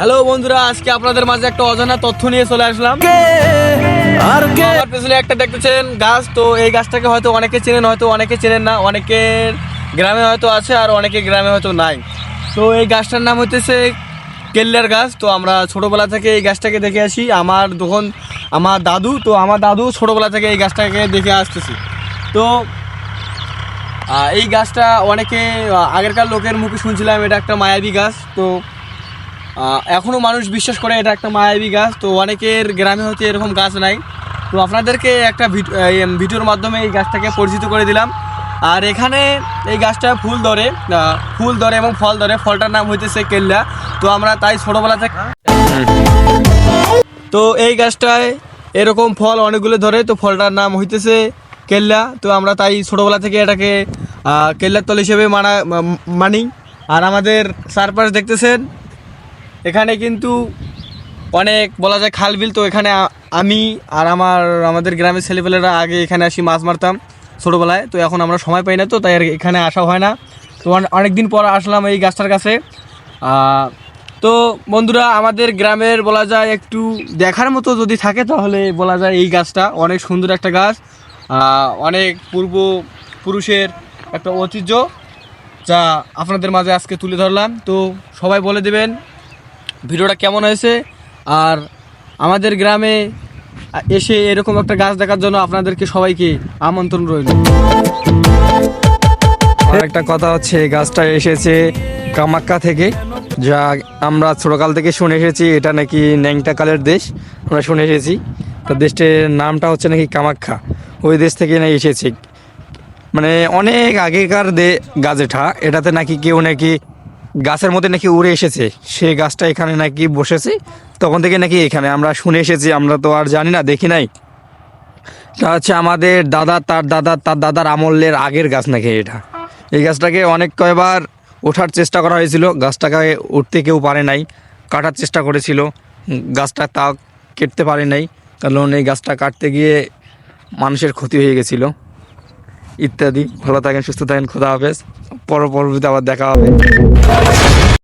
Hello বন্ধুরা, আজকে আপনাদের মাঝে একটা অজানা তথ্য নিয়ে চলে আসলাম। আমার পেছনে একটা দেখতেছেন গাছ, তো এই গাছটাকে হয়তো অনেকে চেনেন, হয়তো অনেকে চেনেন না। অনেকের গ্রামে হয়তো আছে আর অনেকের গ্রামে হয়তো নাই। তো এই গাছটার নাম হইতেছে কেল্লার গাছ। তো আমরা ছোটোবেলা থেকে এই গাছটাকে দেখে আসি। আমার দাদু ছোটোবেলা থেকে এই গাছটাকে দেখে আসতেছি। তো এই গাছটা অনেকে আগেরকার লোকের মুখে শুনছিলাম এটা একটা মায়াবী গাছ। তো এখনও মানুষ বিশ্বাস করে এটা একটা মায়াবী গাছ। তো অনেকের গ্রামে হয়তো এরকম গাছ নাই। তো আপনাদেরকে একটা ভিডিওর মাধ্যমে এই গাছটাকে পরিচিত করে দিলাম। আর এখানে এই গাছটা ফুল ধরে এবং ফল ধরে। ফলটার নাম হইতেছে কেল্লা। তো আমরা তাই ছোটোবেলা থেকে তো এই গাছটায় এরকম ফল অনেকগুলো ধরে, তো ফলটার নাম হইতেছে কেল্লা। তো আমরা তাই ছোটোবেলা থেকে এটাকে কেল্লার তল হিসেবে মানি। আর আমাদের চারপাশ দেখতেছেন, এখানে কিন্তু অনেক বলা যায় খাল বিল। তো এখানে আমি আর আমাদের গ্রামের ছেলেপেলেরা আগে এখানে আসি মাছ মারতাম ছোটোবেলায়। তো এখন আমরা সময় পাই না, তো তাই আর এখানে আসা হয় না। তো অনেক দিন পর আসলাম এই গাছটার কাছে। তো বন্ধুরা, আমাদের গ্রামের বলা যায় একটু দেখার মতো যদি থাকে তাহলে বলা যায় এই গাছটা অনেক সুন্দর একটা গাছ। অনেক পূর্বপুরুষের একটা ঐতিহ্য যা আপনাদের মাঝে আজকে তুলে ধরলাম। তো সবাই বলে দেবেন ভিডিওটা কেমন হয়েছে। আর আমাদের গ্রামে এসে এরকম একটা গাছ দেখার জন্য আপনাদেরকে সবাইকে আমন্ত্রণ রইল। আর একটা কথা হচ্ছে, এই গাছটা এসেছে কামাখ্যা থেকে, যা আমরা ছোটকাল থেকে শুনে এসেছি। এটা নাকি ন্যাংটা কালের দেশ, আমরা শুনে এসেছি। তো দেশটির নামটা হচ্ছে নাকি কামাখ্যা। ওই দেশ থেকে নাকি এসেছে, মানে অনেক আগেকার গাছ এটাতে নাকি কেউ নাকি গাছের মধ্যে নাকি উড়ে এসেছে, সে গাছটা এখানে নাকি বসেছে। তখন থেকে নাকি এখানে আমরা শুনে এসেছি, আমরা তো আর জানি না, দেখি নাই। তা হচ্ছে আমাদের দাদা তার দাদার আমলের আগের গাছ নাকি এটা। এই গাছটাকে অনেক কয়বার ওঠার চেষ্টা করা হয়েছিল, গাছটাকে উঠতে কেউ পারে নাই। কাটার চেষ্টা করেছিল গাছটা, তা কেটতে পারে নাই, কারণ এই গাছটা কাটতে গিয়ে মানুষের ক্ষতি হয়ে গেছিলো ইত্যাদি। ভালো থাকেন, সুস্থ থাকেন, খোদা হাফেজ। পরবর্তীতে আবার দেখা হবে।